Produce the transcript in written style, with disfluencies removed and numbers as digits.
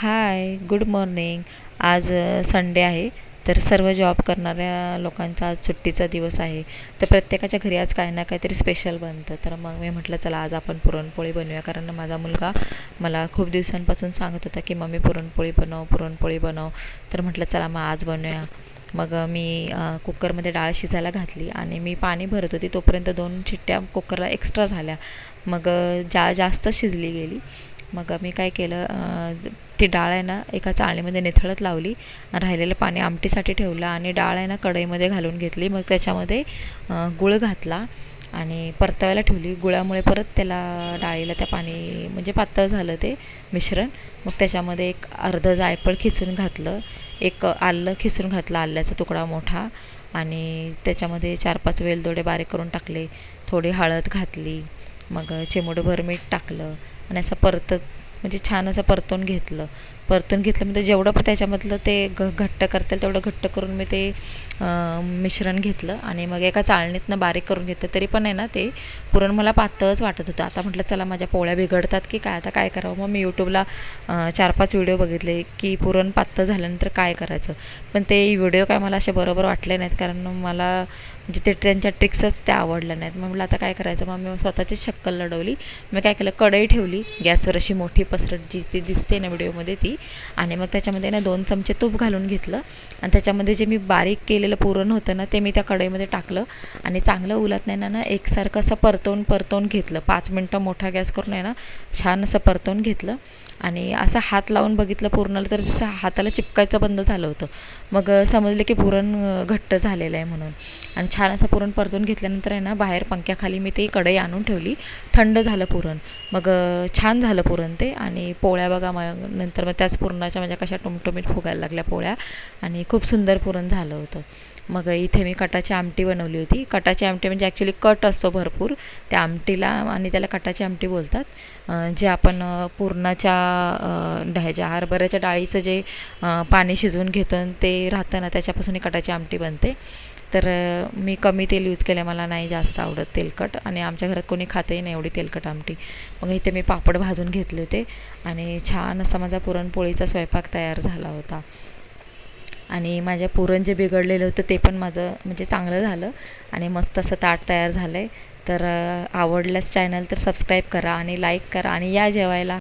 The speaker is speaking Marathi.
हाय, गुड मॉर्निंग. आज संडे आहे. तर सर्व जॉब करणाऱ्या लोकांचा आज सुट्टीचा दिवस आहे. तर प्रत्येकाच्या घरी आज काही ना काहीतरी स्पेशल बनतं. तर मग मी म्हटलं चला आज आपण पुरणपोळी बनवूया, कारण माझा मुलगा मला खूप दिवसांपासून सांगत होता की मम्मी पुरणपोळी बनव, पुरणपोळी बनव. तर म्हटलं चला मग आज बनवूया. मग मी कुकरमध्ये डाळ शिजायला घातली आणि मी पाणी भरत होती तोपर्यंत 2 शिट्ट्या कुकरला एक्स्ट्रा झाल्या. मग जास्त शिजली गेली. मग मी काय केलं, ती डाळ आहे ना एका चाळणीमध्ये निथळत लावली. राहिलेलं पाणी आमटीसाठी ठेवलं आणि डाळ आहे ना कढईमध्ये घालून घेतली. मग त्याच्यामध्ये गूळ घातला आणि परतावायला ठेवली. गुळामुळे परत त्याला डाळीला त्या पाणी म्हणजे पातळ झालं ते मिश्रण. मग त्याच्यामध्ये एक अर्धं जायफळ खिसून घातलं, एक आलं खिसून घातलं, आल्याचा तुकडा मोठा, आणि त्याच्यामध्ये 4-5 वेलदोडे बारीक करून टाकले. थोडी हळद घातली. मग चिमूटभर मीठ टाकलं आणि असं म्हणजे छान असं परतून घेतलं म्हणजे जेवढं पण त्याच्यामधलं ते घट्ट करता येईल तेवढं घट्ट करून मी ते मिश्रण घेतलं आणि मग एका चाळणीतनं बारीक करून घेतलं. तरी पण आहे ना ते पुरण मला पातळच वाटत होतं. आता म्हटलं चला माझ्या पोळ्या बिघडतात की काय, आता काय करावं. मग मी यूट्यूबला 4-5 व्हिडिओ बघितले की पुरण पातळ झाल्यानंतर काय करायचं. पण ते व्हिडिओ काय मला असे बरोबर वाटले नाहीत, कारण मला म्हणजे ते त्यांच्या ट्रिक्सच त्या आवडल्या नाहीत. मग म्हटलं आता काय करायचं. मग मी स्वतःचीच शक्कल लढवली. मी काय केलं, कढई ठेवली गॅसवर अशी मोठी पसरट जी ती दिसते ना व्हिडिओमध्ये ती, आणि मग त्याच्यामध्ये ना 2 चमचे तूप घालून घेतलं आणि त्याच्यामध्ये जे मी बारीक केलेलं पुरण होतं ना ते मी त्या कढईमध्ये टाकलं आणि चांगलं उलटण्यानं ना एकसारखं असं परतवून घेतलं. 5 मिनटं मोठा गॅस करून आहे ना छान असं परतवून घेतलं आणि असं हात लावून बघितलं पुरणाला, तर जसं हाताला चिपकायचं बंद झालं होतं. मग समजलं की पुरण घट्ट झालेलं आहे म्हणून. आणि छान असं पुरण परतून घेतल्यानंतर आहे ना बाहेर पंख्याखाली मी ती कढई आणून ठेवली. थंड झालं पुरण. मग छान झालं पुरण ते. आणि पोळ्या बघा मग नंतर मग त्याच पुरणाच्या माझ्या कशा टुमटुमीत फुगायला लागल्या पोळ्या आणि खूप सुंदर पुरण झालं होतं. मग इथे मी कटाची आमटी बनवली होती. कटाची आमटी म्हणजे ॲक्च्युली कट असतो भरपूर त्या आमटीला आणि त्याला कटाची आमटी बोलतात. जे आपण पुरणाच्या ह्याच्या हरभऱ्याच्या डाळीचं जे पाणी शिजवून घेतो ते राहतं ना त्याच्यापासून ही कटाची आमटी बनते. तर मी कमी तेल यूज केलं, मला नाही जास्त आवडत तेलकट आणि आमच्या घरात कोणी खातही नाही एवढी तेलकट आमटी. मग इथे मी पापड भाजून घेतले होते आणि छान असा माझा पुरणपोळीचा स्वयंपाक तयार झाला होता. आणि माझ्या पुरण जे बिघडलेलं होतं ते पण माझं म्हणजे चांगलं झालं आणि मस्त असं ताट तयार झालं आहे. तर आवडल्यास चॅनल तर सबस्क्राईब करा आणि लाईक करा आणि या जेवायला.